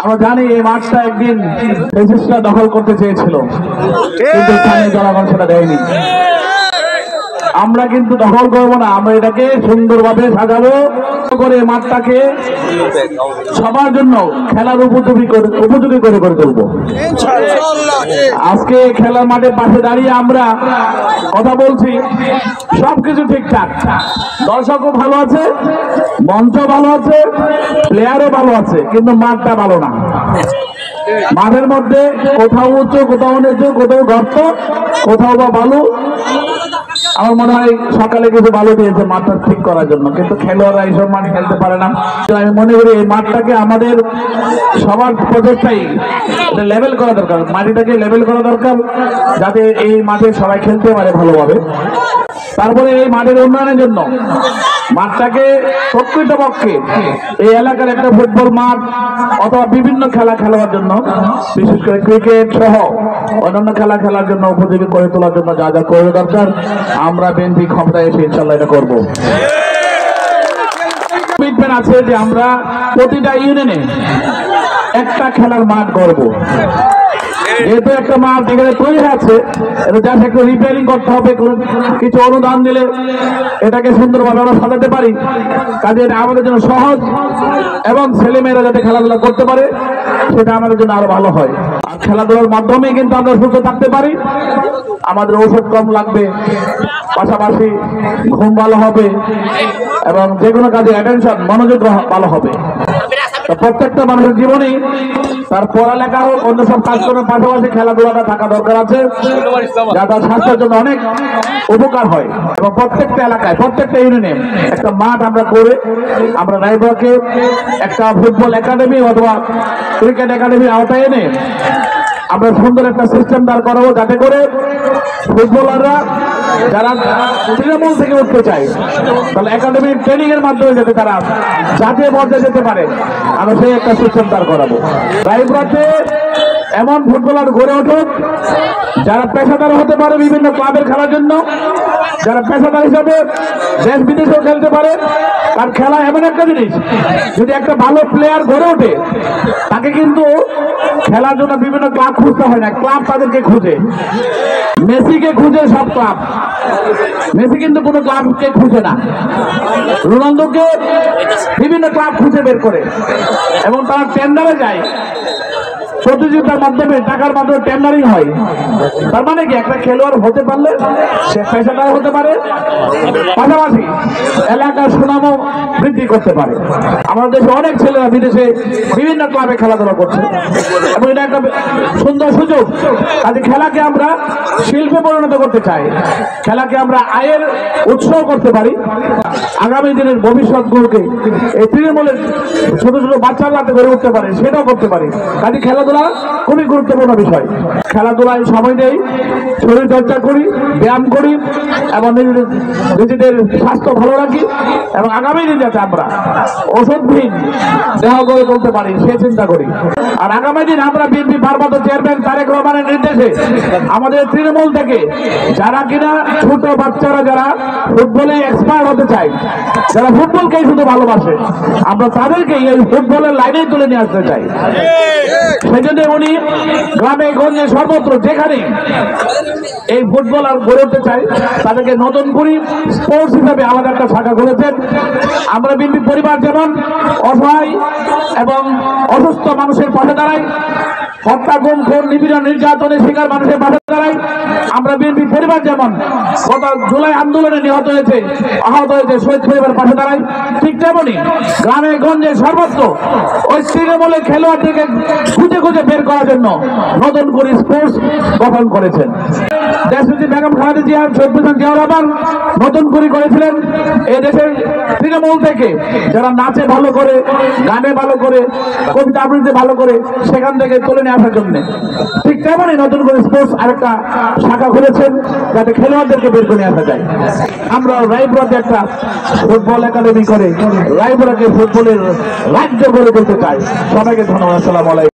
আমরা জানি এই মাঠটা একদিন ফ্যাসিস্টরা দখল করতে চেয়েছিল, কিন্তু স্থানীয় জনগণ সেটা দেয়নি। আমরা কিন্তু দখল করবো না, আমরা এটাকে সুন্দরভাবে সাজাবো করে মাঠটাকে সবার জন্য খেলার উপযোগী করে করে তুলবো। আজকে খেলার মাঠের পাশে দাঁড়িয়ে আমরা কথা বলছি, সবকিছু ঠিকঠাক, দর্শকও ভালো আছে, মঞ্চ ভালো আছে, প্লেয়ারও ভালো আছে, কিন্তু মাঠটা ভালো না। মাঠের মধ্যে কোথাও উঁচু, কোথাও নিচু, কোথাও গর্ত, কোথাও বা বালু। আমার মনে হয় সকালে কিছু বালু দিয়েছে মাঠটা ঠিক করার জন্য, কিন্তু খেলোয়াড়রা এইসব মাঠ খেলতে পারে না। আমি মনে করি এই মাঠটাকে আমাদের সবার প্রচেষ্টাই লেভেল করা দরকার, মাটিটাকে লেভেল করা দরকার, যাতে এই মাঠে সবাই খেলতে পারে ভালোভাবে। তারপরে এই মাঠের উন্নয়নের জন্য মাঠটাকে প্রকৃতপক্ষে এই এলাকার একটা ফুটবল মাঠ অথবা বিভিন্ন খেলা খেলার জন্য, বিশেষ করে ক্রিকেট সহ অন্যান্য খেলা খেলার জন্য উপযোগী করে তোলার জন্য যা যা করে দরকার, আমরা বিএনপি ক্ষমতায় এসে ইনশাল্লাহ এটা করবো। কমিটমেন্ট আছে যে আমরা প্রতিটা ইউনিয়নে একটা খেলার মাঠ করবো। যেহেতু একটা মাঠ এখানে তৈরি আছে, এটা একটু রিপেয়ারিং করতে হবে, কিছু অনুদান দিলে এটাকে সুন্দরভাবে আমরা সাজাতে পারি, কাজে এটা আমাদের জন্য সহজ এবং ছেলেমেয়েরা যাতে খেলাধুলা করতে পারে সেটা আমাদের জন্য আরো ভালো হয়। আর খেলাধুলার মাধ্যমে কিন্তু আমরা সুস্থ থাকতে পারি, আমাদের ঔষধ কম লাগবে, পাশাপাশি ঘুম ভালো হবে এবং যে কোনো কাজে অ্যাটেনশন, মনোযোগ ভালো হবে। প্রত্যেকটা মানুষের জীবনে তার পড়ালেখা হোক, অন্য সব কাজকর্মের পাশাপাশি খেলাধুলাটা থাকা দরকার আছে, যা তার স্বাস্থ্যের জন্য অনেক উপকার হয়। এবং প্রত্যেকটা এলাকায়, প্রত্যেকটা ইউনিয়নে একটা মাঠ আমরা করে আমরা রায়পুরকে একটা ফুটবল একাডেমি অথবা ক্রিকেট একাডেমির আওতায় এনে আমরা সুন্দর একটা সিস্টেম দাঁড় করাবো, যাতে করে ফুটবলাররা যারা তৃণমূল থেকে উঠতে চায় তাহলে একাডেমিক ট্রেনিং এর মাধ্যমে যাতে তারা জাতীয় পর্যায়ে যেতে পারে, আমরা সেই একটা সিস্টেম দাঁড় করাবো। রায়পুরাতে এমন ফুটবলার গড়ে উঠুক যারা পেশাদার হতে পারে বিভিন্ন ক্লাবের খেলার জন্য, যারা পেশাদার হিসাবে দেশ বিদেশেও খেলতে পারে। আর খেলা এমন একটা জিনিস, যদি একটা ভালো প্লেয়ার গড়ে ওঠে তাকে কিন্তু খেলার জন্য বিভিন্ন ক্লাব খুঁজতে হয় না, ক্লাব তাদেরকে খুঁজে। মেসিকে খুঁজে সব ক্লাব, মেসি কিন্তু কোনো ক্লাবকে খুঁজে না। রোনালদোকে বিভিন্ন ক্লাব খুঁজে বের করে এবং তারা টেন্ডারে যায়, প্রতিযোগিতার মাধ্যমে টাকার মাধ্যমে টেন্ডারিং হয়। তার মানে কি একটা খেলোয়াড় হতে পারলে সে পেশাদার হতে পারে, পাশাপাশি এলাকার সুনামও বৃদ্ধি করতে পারে। আমাদের দেশে অনেক ছেলেরা বিদেশে বিভিন্ন ক্লাবে খেলাধুলা করছে এবং এটা একটা সুন্দর সুযোগ। কাজে খেলাকে আমরা শিল্পে পরিণত করতে চাই, খেলাকে আমরা আয়ের উৎস করতে পারি। আগামী দিনের ভবিষ্যৎগুলোকে এই তৃণমূলের ছোট ছোট বাচ্চারা যাতে গড়ে উঠতে পারে সেটাও করতে পারি। কাজে খেলাধুলা খুবই গুরুত্বপূর্ণ বিষয়। খেলাধুলায় সময় দেই, শরীর চর্চা করি, ব্যায়াম করি এবং নিজেদের স্বাস্থ্য ভালো রাখি এবং আগামী দিন যাতে আমরা ওষুধবিহীন দেহ গড়ে তুলতে পারি সে চিন্তা করি। আর আগামী দিন আমরা বিএনপি ভারপ্রাপ্ত চেয়ারম্যান তারেক রহমানের নির্দেশে আমাদের তৃণমূল থেকে যারা কিনা ছোট বাচ্চারা যারা ফুটবলে এক্সপার্ট হতে চায়, যারা ফুটবলকেই শুধু ভালোবাসে, আমরা তাদেরকে এই ফুটবলের লাইনেই তুলে নিয়ে আসতে চাই। সেই জন্য উনি গ্রামে গঞ্জে সর্বত্র যেখানে এই ফুটবলার গড়ে উঠতে চাই তাদেরকে নতুন করে স্পোর্টস হিসাবে আলাদা একটা শাখা খুলেছেন। আমরা বিএনপি পরিবার যেমন অসহায় এবং অসুস্থ মানুষের পাশে দাঁড়াই, হত্যা, গুম, খুন, নিপীড়ন, নির্যাতনের শিকার মানুষের পাশে দাঁড়াই। আমরা বিএনপি পরিবার যেমন গত জুলাই আন্দোলনে নিহত হয়েছে, আহত হয়েছে শহীদ পরিবার পাশে দাঁড়াই, ঠিক তেমনি গ্রামে গঞ্জে সর্বত্র ওই তৃণমূলের খেলোয়াড়দেরকে খুঁজে খুঁজে বের করার জন্য নতুন করে স্পোর্টস গঠন করেছেন। দেশনেত্রী বেগম খালেদা জিয়া, শহীদ প্রেসিডেন্ট জিয়াউর রহমান নতুন করে করেছিলেন এই দেশের তৃণমূল থেকে যারা নাচে ভালো করে, গানে ভালো করে, কবিতা আবৃত্তি ভালো করে সেখান থেকে তুলে নিয়ে আসার জন্য। ঠিক তেমনই নতুন করে স্পোর্টস আরেকটা শাখা খুলেছেন যাতে খেলোয়াড়দেরকে বের করে নিয়ে আসা যায়। আমরা রায়পুরাতে একটা ফুটবল একাডেমি করে রায়পুরাকে ফুটবলের রাজ্য গড়ে তুলতে চাই। সবাইকে ধন্যবাদ। আসসালামু আলাইকুম।